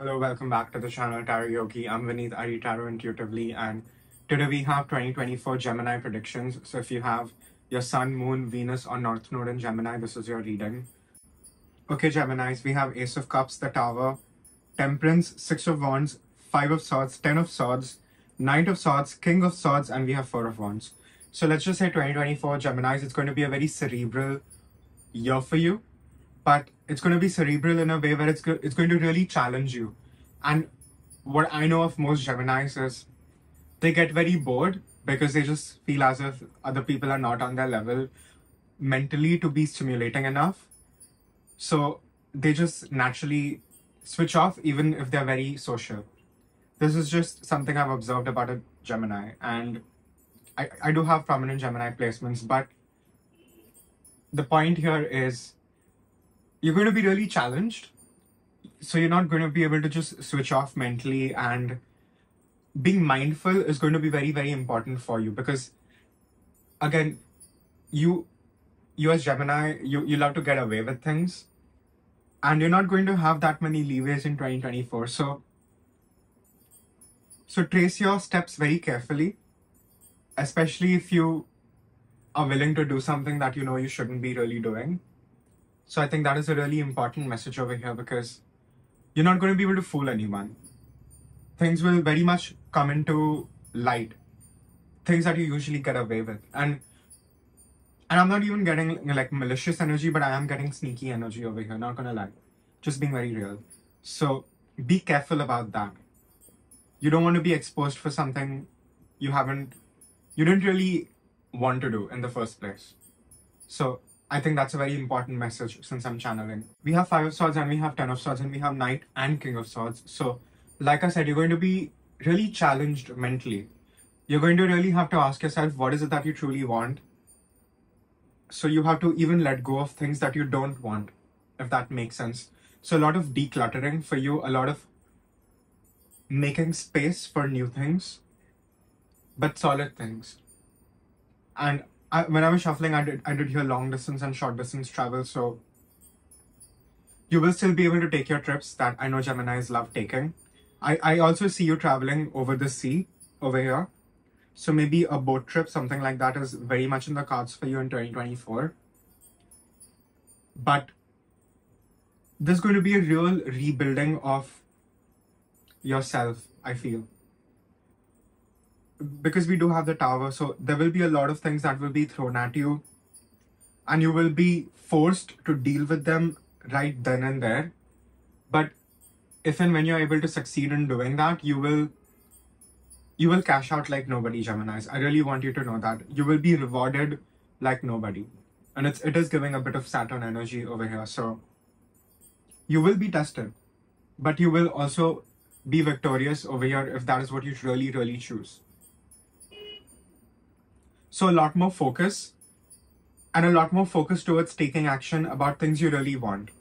Hello, welcome back to the channel Tarot Yogi. I'm Vinit, I read tarot intuitively, and today we have 2024 Gemini predictions. So if you have your Sun, Moon, Venus, or North Node in Gemini, this is your reading. Okay, Geminis, we have Ace of Cups, the Tower, Temperance, Six of Wands, Five of Swords, Ten of Swords, Knight of Swords, King of Swords, and we have Four of Wands. So let's just say 2024 Geminis, it's going to be a very cerebral year for you. But it's going to be cerebral in a way where it's going to really challenge you. And what I know of most Geminis is they get very bored because they just feel as if other people are not on their level mentally to be stimulating enough. So they just naturally switch off even if they're very social. This is just something I've observed about a Gemini. And I do have prominent Gemini placements, but the point here is you're going to be really challenged. So you're not going to be able to just switch off mentally, and being mindful is going to be very, very important for you because, again, you as Gemini, you love to get away with things, and you're not going to have that many leeways in 2024. So trace your steps very carefully, especially if you are willing to do something that you know you shouldn't be really doing. So I think that is a really important message over here because you're not going to be able to fool anyone. Things will very much come into light. Things that you usually get away with. And I'm not even getting like malicious energy, but I am getting sneaky energy over here, not gonna lie. Just being very real. So be careful about that. You don't want to be exposed for something you didn't really want to do in the first place. So I think that's a very important message since I'm channeling. We have Five of Swords and we have Ten of Swords and we have Knight and King of Swords. So like I said, you're going to be really challenged mentally. You're going to really have to ask yourself, what is it that you truly want? So you have to even let go of things that you don't want, if that makes sense. So a lot of decluttering for you, a lot of making space for new things, but solid things. And when I was shuffling, I did hear long distance and short distance travel. So you will still be able to take your trips that I know Geminis love taking. I also see you traveling over the sea over here. So maybe a boat trip, something like that is very much in the cards for you in 2024. But there's going to be a real rebuilding of yourself, I feel. Because we do have the Tower, so there will be a lot of things that will be thrown at you and you will be forced to deal with them right then and there. But if and when you're able to succeed in doing that, you will cash out like nobody, Geminis. I really want you to know that. You will be rewarded like nobody. And it is giving a bit of Saturn energy over here. So you will be tested, but you will also be victorious over here if that is what you really, really choose. So a lot more focus and a lot more focus towards taking action about things you really want.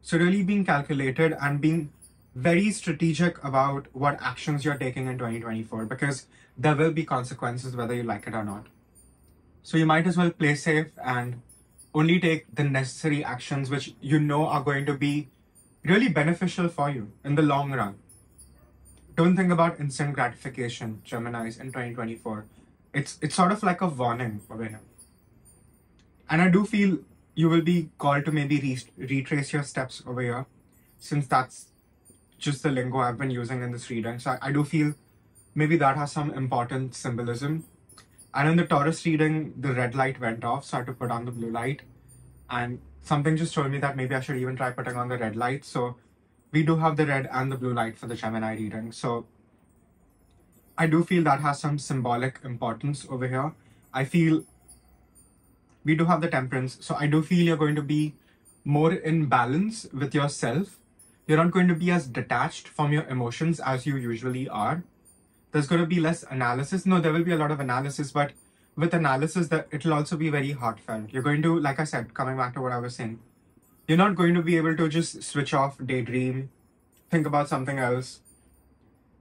So really being calculated and being very strategic about what actions you're taking in 2024 because there will be consequences whether you like it or not. So you might as well play safe and only take the necessary actions which you know are going to be really beneficial for you in the long run. Don't think about instant gratification, Geminis, in 2024. It's sort of like a warning over here. And I do feel you will be called to maybe retrace your steps over here, since that's just the lingo I've been using in this reading. So I do feel maybe that has some important symbolism. And in the Taurus reading, the red light went off, so I had to put on the blue light. And something just told me that maybe I should even try putting on the red light. So we do have the red and the blue light for the Gemini reading. So I do feel that has some symbolic importance over here. I feel we do have the Temperance. So I do feel you're going to be more in balance with yourself. You're not going to be as detached from your emotions as you usually are. There's going to be less analysis. No, there will be a lot of analysis, but with analysis, it'll also be very heartfelt. You're going to, like I said, coming back to what I was saying, you're not going to be able to just switch off, daydream, think about something else.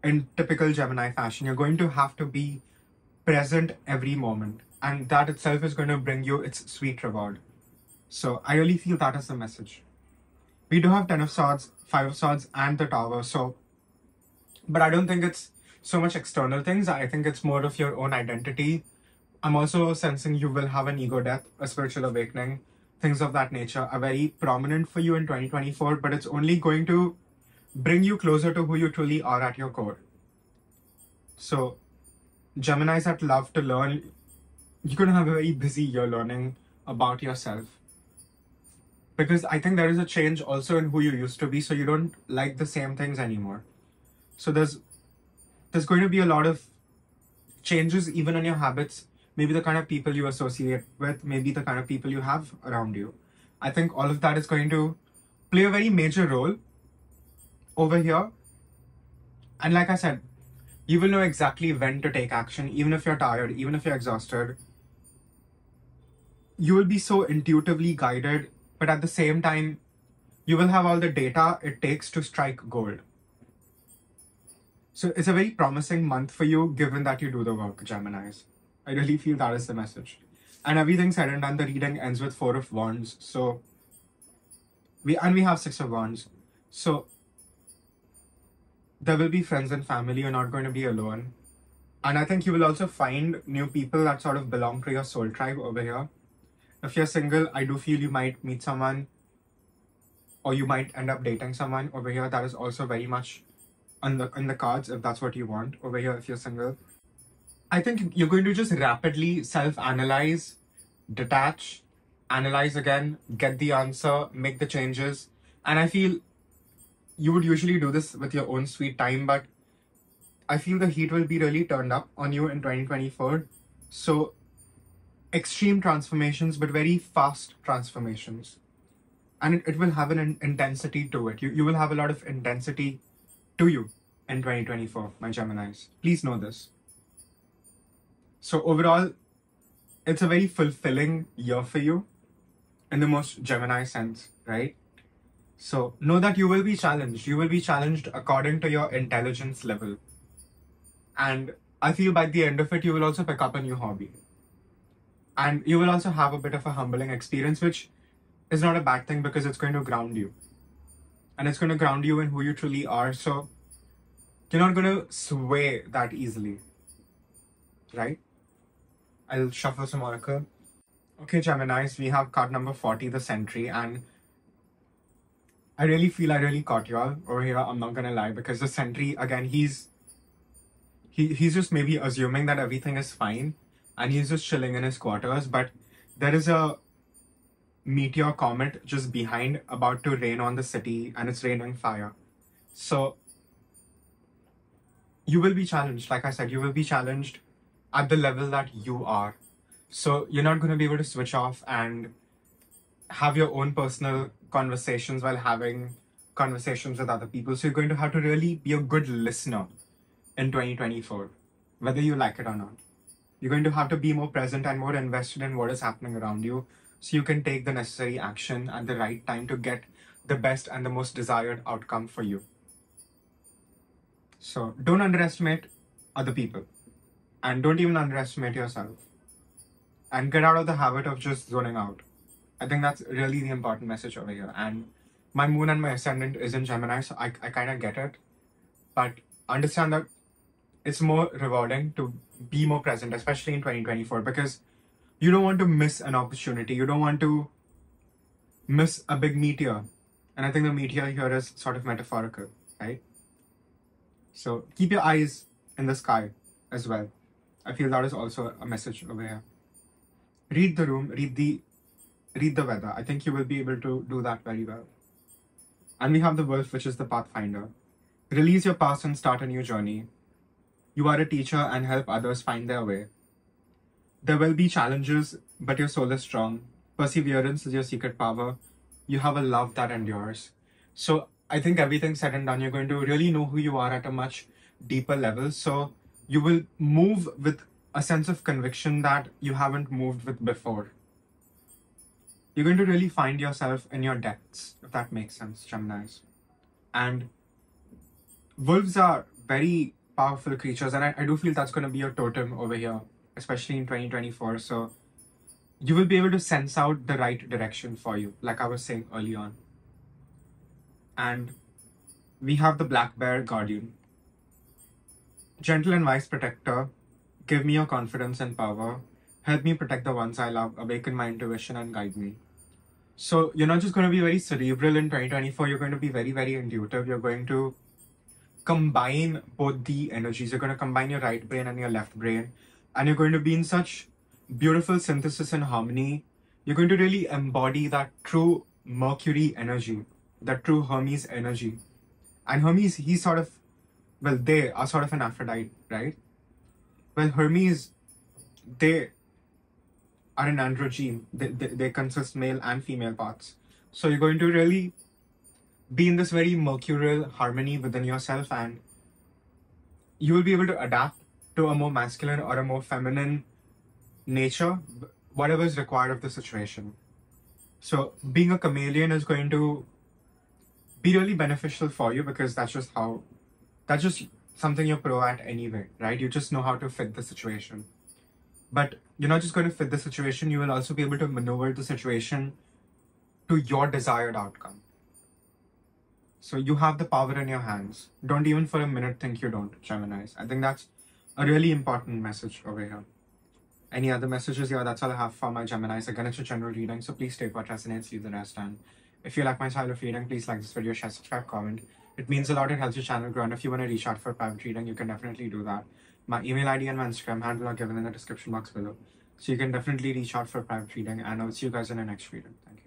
In typical Gemini fashion, you're going to have to be present every moment. And that itself is going to bring you its sweet reward. So I really feel that is the message. We do have 10 of Swords, 5 of Swords, and the Tower. So, but I don't think it's so much external things. I think it's more of your own identity. I'm also sensing you will have an ego death, a spiritual awakening. Things of that nature are very prominent for you in 2024, but it's only going to bring you closer to who you truly are at your core. So, Geminis that love to learn, you're going to have a very busy year learning about yourself. Because I think there is a change also in who you used to be, so you don't like the same things anymore. So there's going to be a lot of changes even in your habits, maybe the kind of people you associate with, maybe the kind of people you have around you. I think all of that is going to play a very major role over here. And like I said, you will know exactly when to take action, even if you're tired, even if you're exhausted. You will be so intuitively guided, but at the same time, you will have all the data it takes to strike gold. So it's a very promising month for you, given that you do the work, Geminis. I really feel that is the message. And everything said and done, the reading ends with 4 of Wands. So we have 6 of Wands. So there will be friends and family. You're not going to be alone. And I think you will also find new people that sort of belong to your soul tribe over here. If you're single, I do feel you might meet someone, or you might end up dating someone over here. That is also very much in the cards, if that's what you want over here if you're single. I think you're going to just rapidly self-analyze, detach, analyze again, get the answer, make the changes. And I feel you would usually do this with your own sweet time, but I feel the heat will be really turned up on you in 2024. So extreme transformations, but very fast transformations. And it will have an intensity to it. You will have a lot of intensity to you in 2024, my Geminis. Please know this. So overall, it's a very fulfilling year for you in the most Gemini sense, right? So know that you will be challenged. You will be challenged according to your intelligence level. And I feel by the end of it, you will also pick up a new hobby. And you will also have a bit of a humbling experience, which is not a bad thing because it's going to ground you. And it's going to ground you in who you truly are. So you're not going to sway that easily, right? I'll shuffle some oracle. Okay, Geminis, we have card number 40, the Sentry. And I really feel I really caught y'all over here. I'm not going to lie, because the Sentry, again, he's just maybe assuming that everything is fine. And he's just chilling in his quarters, but there is a meteor comet just behind about to rain on the city, and it's raining fire. So you will be challenged. Like I said, you will be challenged at the level that you are. So you're not going to be able to switch off and have your own personal conversations while having conversations with other people. So you're going to have to really be a good listener in 2024, whether you like it or not. You're going to have to be more present and more invested in what is happening around you, so you can take the necessary action at the right time to get the best and the most desired outcome for you. So don't underestimate other people, and don't even underestimate yourself, and get out of the habit of just zoning out. I think that's really the important message over here. And my moon and my ascendant is in Gemini, so I kind of get it, but understand that it's more rewarding to be more present, especially in 2024, because you don't want to miss an opportunity. You don't want to miss a big meteor. And I think the meteor here is sort of metaphorical, right? So keep your eyes in the sky as well. I feel that is also a message over here. Read the room, read the weather. I think you will be able to do that very well. And we have the Wolf, which is the Pathfinder. Release your past and start a new journey. You are a teacher and help others find their way. There will be challenges, but your soul is strong. Perseverance is your secret power. You have a love that endures. So I think everything said and done, you're going to really know who you are at a much deeper level. So you will move with a sense of conviction that you haven't moved with before. You're going to really find yourself in your depths, if that makes sense, Geminis. And wolves are very powerful creatures, and I do feel that's going to be your totem over here, especially in 2024. So you will be able to sense out the right direction for you, like I was saying early on. And we have the Black Bear Guardian. Gentle and wise protector, give me your confidence and power. Help me protect the ones I love, awaken my intuition and guide me. So you're not just going to be very cerebral in 2024, you're going to be very, very intuitive. You're going to combine both the energies. You're going to combine your right brain and your left brain. And you're going to be in such beautiful synthesis and harmony. You're going to really embody that true Mercury energy, that true Hermes energy. And Hermes, he's sort of, well, they are sort of an Aphrodite, right? Well, Hermes, they are an androgyne. They consist male and female parts. So you're going to really be in this very mercurial harmony within yourself, and you will be able to adapt to a more masculine or a more feminine nature, whatever is required of the situation. So being a chameleon is going to be really beneficial for you, because that's just something you're pro at anyway, right? You just know how to fit the situation. But you're not just going to fit the situation, you will also be able to maneuver the situation to your desired outcome. So you have the power in your hands. Don't even for a minute think you don't, Geminis. I think that's a really important message over here. Any other messages? Yeah, that's all I have for my Geminis. Again, it's a general reading, so please take what resonates, leave the rest. And if you like my style of reading, please like this video, share, subscribe, comment. It means a lot. It helps your channel grow. And if you want to reach out for a private reading, you can definitely do that. My email ID and my Instagram handle are given in the description box below. So you can definitely reach out for a private reading. And I'll see you guys in the next reading. Thank you.